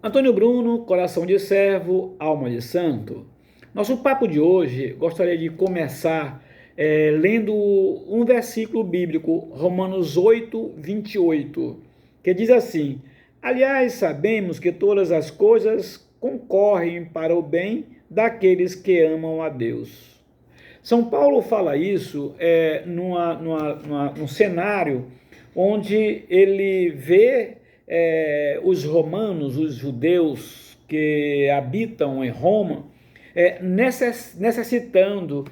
Antônio Bruno, coração de servo, alma de santo. Nosso papo de hoje, gostaria de começar lendo um versículo bíblico, Romanos 8, 28, que diz assim: Aliás, sabemos que todas as coisas concorrem para o bem daqueles que amam a Deus. São Paulo fala isso num cenário onde ele vê os romanos, os judeus que habitam em Roma, necessitando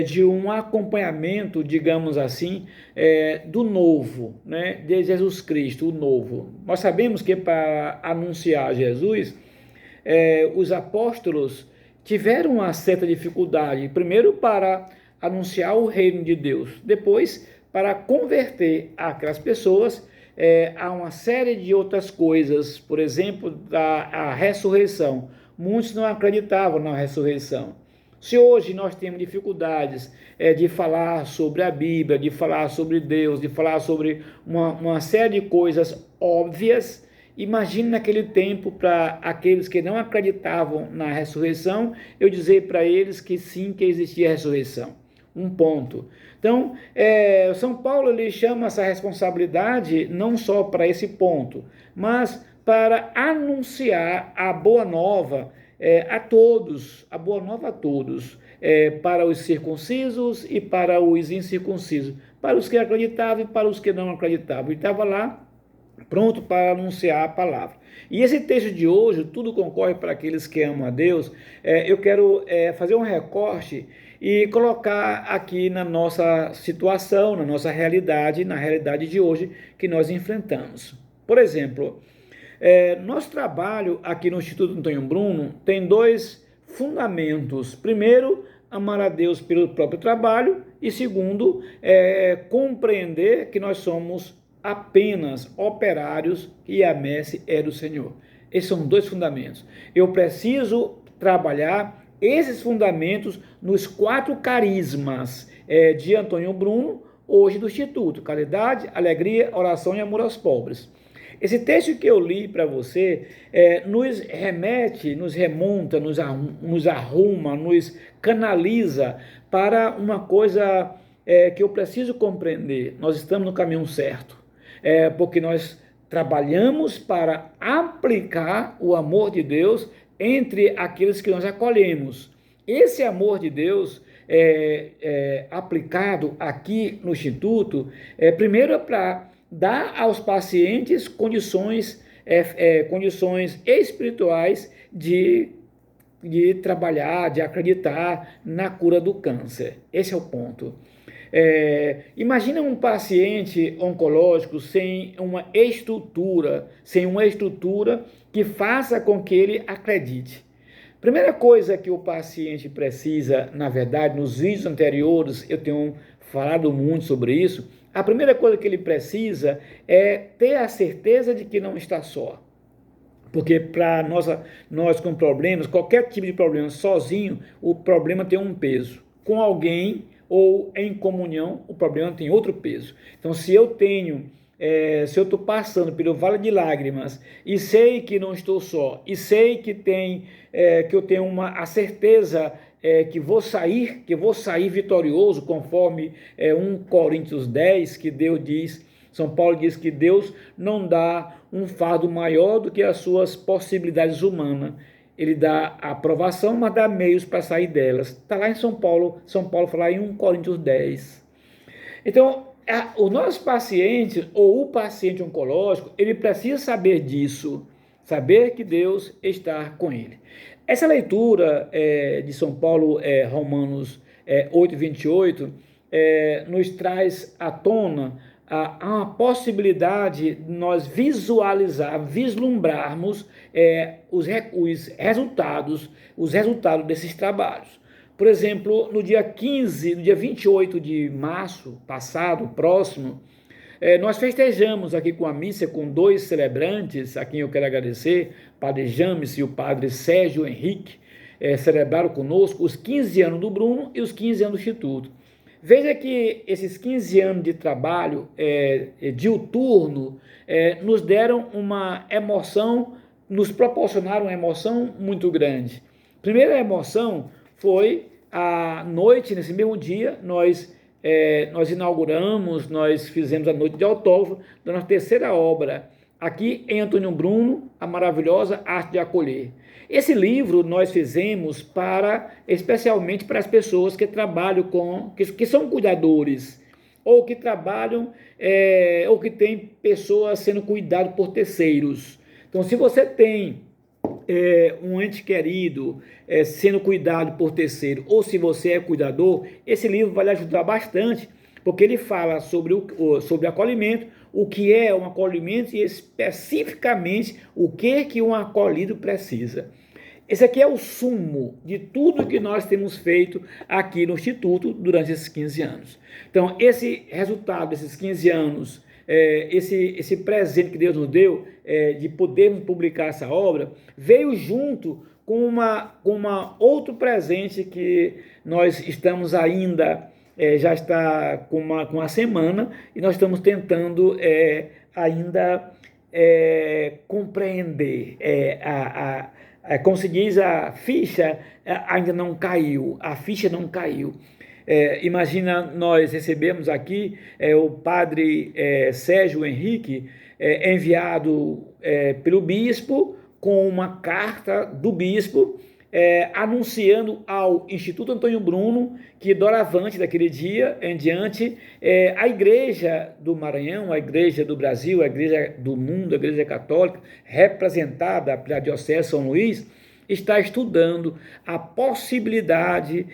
de um acompanhamento, digamos assim, do novo, né, de Jesus Cristo, o novo. Nós sabemos que para anunciar Jesus, os apóstolos tiveram uma certa dificuldade, primeiro para anunciar o reino de Deus, depois para converter aquelas pessoas a uma série de outras coisas, por exemplo, a ressurreição. Muitos não acreditavam na ressurreição. Se hoje nós temos dificuldades de falar sobre a Bíblia, de falar sobre Deus, de falar sobre uma série de coisas óbvias, imagine naquele tempo, para aqueles que não acreditavam na ressurreição, eu dizer para eles que sim, que existia ressurreição. Um ponto. Então, São Paulo ele chama essa responsabilidade não só para esse ponto, mas para anunciar a boa nova a todos, a boa nova a todos, para os circuncisos e para os incircuncisos, para os que acreditavam e para os que não acreditavam. Ele estava lá pronto para anunciar a palavra. E esse texto de hoje, tudo concorre para aqueles que amam a Deus, eu quero fazer um recorte e colocar aqui na nossa situação, na nossa realidade, na realidade de hoje que nós enfrentamos. Por exemplo, nosso trabalho aqui no Instituto Antônio Bruno tem dois fundamentos. Primeiro, amar a Deus pelo próprio trabalho e segundo, compreender que nós somos apenas operários e a messe é do Senhor. Esses são dois fundamentos. Eu preciso trabalhar esses fundamentos nos 4 carismas de Antônio Bruno, hoje do Instituto: caridade, alegria, oração e amor aos pobres. Esse texto que eu li para você nos remete, nos remonta, nos arruma, nos canaliza para uma coisa que eu preciso compreender. Nós estamos no caminho certo, porque nós trabalhamos para aplicar o amor de Deus entre aqueles que nós acolhemos. Esse amor de Deus aplicado aqui no Instituto, primeiro é para dar aos pacientes condições espirituais de trabalhar, de acreditar na cura do câncer. Esse é o ponto. Imagina um paciente oncológico sem uma estrutura que faça com que ele acredite. Primeira coisa que o paciente precisa, na verdade, nos vídeos anteriores eu tenho falado muito sobre isso, a primeira coisa que ele precisa é ter a certeza de que não está só. Porque para nós com problemas, qualquer tipo de problema sozinho, o problema tem um peso. Com alguém ou em comunhão, o problema tem outro peso. Então, se eu estou passando pelo vale de lágrimas e sei que não estou só, e sei que eu tenho a certeza que vou sair vitorioso, conforme 1 Coríntios 10, que Deus diz, São Paulo diz que Deus não dá um fardo maior do que as suas possibilidades humanas. Ele dá a aprovação, mas dá meios para sair delas. Está lá em São Paulo fala em 1 Coríntios 10. Então, o nosso paciente, ou o paciente oncológico, ele precisa saber disso, saber que Deus está com ele. Essa leitura de São Paulo, Romanos 8, 28, nos traz à tona a possibilidade de nós vislumbrarmos os resultados desses trabalhos. Por exemplo, no dia 28 de março passado, próximo, nós festejamos aqui com a missa, com 2 celebrantes, a quem eu quero agradecer, Padre James e o Padre Sérgio Henrique, celebraram conosco os 15 anos do Bruno e os 15 anos do Instituto. Veja que esses 15 anos de trabalho diuturno nos deram uma emoção nos proporcionaram uma emoção muito grande. Primeira emoção foi a noite, nesse mesmo dia, nós inauguramos, nós fizemos a noite de autógrafo da nossa terceira obra, aqui em Antônio Bruno, a maravilhosa Arte de Acolher. Esse livro nós fizemos especialmente para as pessoas que trabalham que são cuidadores, ou que trabalham, ou que têm pessoas sendo cuidadas por terceiros. Então, se você tem um ente querido sendo cuidado por terceiro, ou se você é cuidador, esse livro vai lhe ajudar bastante, porque ele fala sobre acolhimento, o que é um acolhimento e especificamente o que um acolhido precisa. Esse aqui é o sumo de tudo que nós temos feito aqui no Instituto durante esses 15 anos. Então, esse resultado desses 15 anos, esse presente que Deus nos deu, de podermos publicar essa obra, veio junto com uma outro presente que nós estamos ainda, já está com uma semana, e nós estamos tentando ainda compreender como se diz, a ficha ainda não caiu, a ficha não caiu. Imagina, nós recebemos aqui o padre Sérgio Henrique, enviado pelo bispo, com uma carta do bispo, anunciando ao Instituto Antônio Bruno que doravante daquele dia em diante, a Igreja do Maranhão, a Igreja do Brasil, a Igreja do mundo, a Igreja Católica, representada pela Diocese de São Luís, está estudando a possibilidade,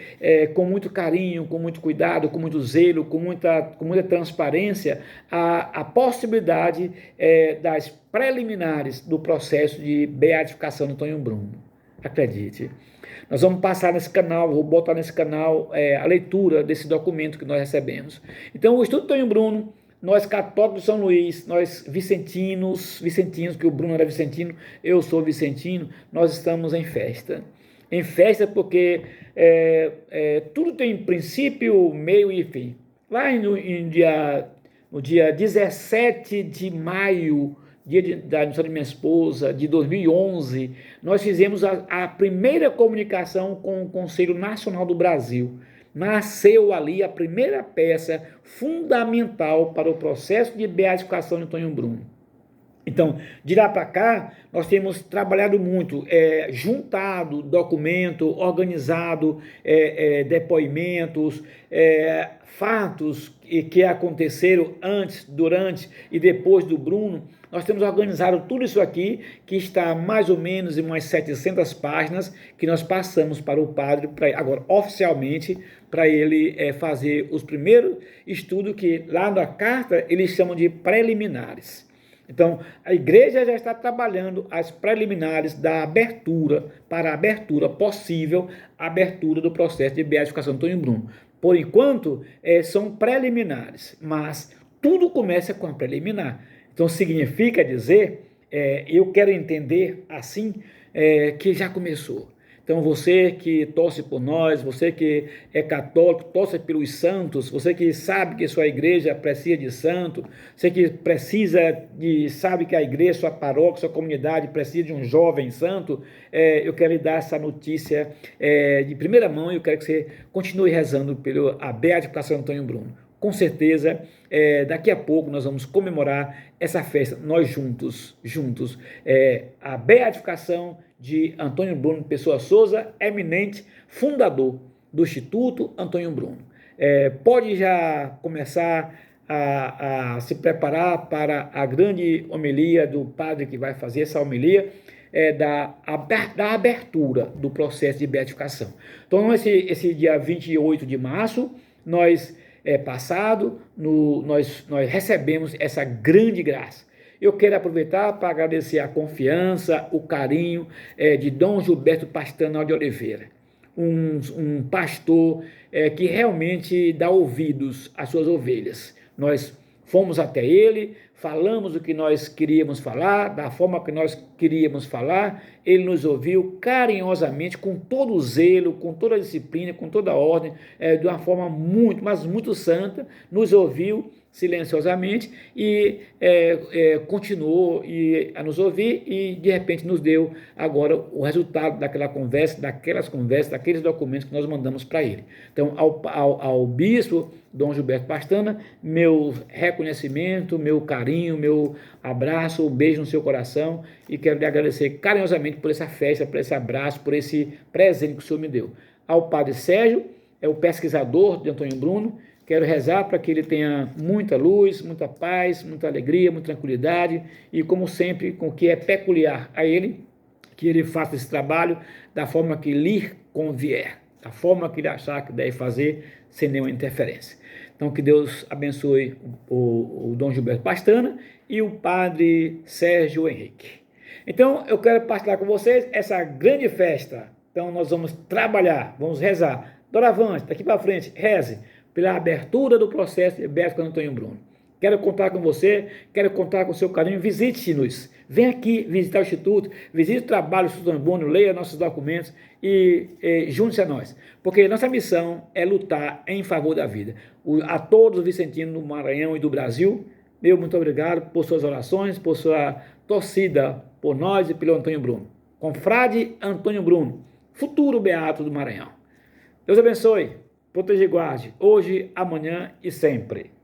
com muito carinho, com muito cuidado, com muito zelo, com muita transparência, a possibilidade das preliminares do processo de beatificação do Antônio Bruno. Acredite. Nós vamos passar nesse canal, vou botar nesse canal a leitura desse documento que nós recebemos. Então, o Instituto Antônio Bruno, nós católicos de São Luís, nós vicentinos, que o Bruno era vicentino, eu sou vicentino, nós estamos em festa. Em festa porque tudo tem princípio, meio e fim. Lá no dia 17 de maio, dia da aniversário de minha esposa, de 2011, nós fizemos a primeira comunicação com o Conselho Nacional do Brasil. Nasceu ali a primeira peça fundamental para o processo de beatificação de Antônio Bruno. Então, de lá para cá, nós temos trabalhado muito, juntado documento, organizado depoimentos, fatos que aconteceram antes, durante e depois do Bruno. Nós temos organizado tudo isso aqui, que está mais ou menos em umas 700 páginas, que nós passamos para o padre, agora oficialmente, para ele fazer os primeiros estudos, que lá na carta eles chamam de preliminares. Então, a igreja já está trabalhando as preliminares da abertura, para a abertura possível, a abertura do processo de beatificação de Antônio Bruno. Por enquanto, são preliminares, mas tudo começa com a preliminar. Então, significa dizer, eu quero entender assim, que já começou. Então, você que torce por nós, você que é católico, torce pelos santos, você que sabe que sua igreja precisa de santo, você que sabe que a igreja, sua paróquia, sua comunidade precisa de um jovem santo, eu quero lhe dar essa notícia de primeira mão, e eu quero que você continue rezando pela beatificação de Antônio Bruno. Com certeza, daqui a pouco nós vamos comemorar essa festa, nós juntos, a beatificação de Antônio Bruno Pessoa Souza, eminente fundador do Instituto Antônio Bruno. Pode já começar a se preparar para a grande homilia do padre que vai fazer essa homilia, da abertura do processo de beatificação. Então, esse dia 28 de março, nós recebemos essa grande graça. Eu quero aproveitar para agradecer a confiança, o carinho de Dom Gilberto Pastrana de Oliveira, um pastor que realmente dá ouvidos às suas ovelhas. Nós fomos até ele, falamos o que nós queríamos falar, da forma que nós queríamos falar, ele nos ouviu carinhosamente, com todo o zelo, com toda a disciplina, com toda a ordem, de uma forma muito, mas muito santa, nos ouviu silenciosamente e continuou a nos ouvir e de repente nos deu agora o resultado daquela conversa, daquelas conversas, daqueles documentos que nós mandamos para ele. Então, ao bispo Dom Gilberto Pastana, meu reconhecimento, meu carinho, meu abraço, um beijo no seu coração e quero lhe agradecer carinhosamente por essa festa, por esse abraço, por esse presente que o senhor me deu. Ao padre Sérgio, é o pesquisador de Antônio Bruno, quero rezar para que ele tenha muita luz, muita paz, muita alegria, muita tranquilidade e, como sempre, com o que é peculiar a ele, que ele faça esse trabalho da forma que lhe convier, da forma que ele achar que deve fazer, sem nenhuma interferência. Então, que Deus abençoe o Dom Gilberto Pastana e o padre Sérgio Henrique. Então, eu quero partilhar com vocês essa grande festa. Então, nós vamos trabalhar, vamos rezar. Doravante, daqui para frente, reze pela abertura do processo de Beato Antônio Bruno. Quero contar com você, quero contar com o seu carinho, visite-nos, vem aqui visitar o Instituto, visite o trabalho do Instituto Bruno, leia nossos documentos e junte-se a nós, porque nossa missão é lutar em favor da vida. A todos os vicentinos do Maranhão e do Brasil, meu muito obrigado por suas orações, por sua torcida por nós e pelo Antônio Bruno. Confrade Antônio Bruno, futuro beato do Maranhão. Deus abençoe, proteja e guarde, hoje, amanhã e sempre.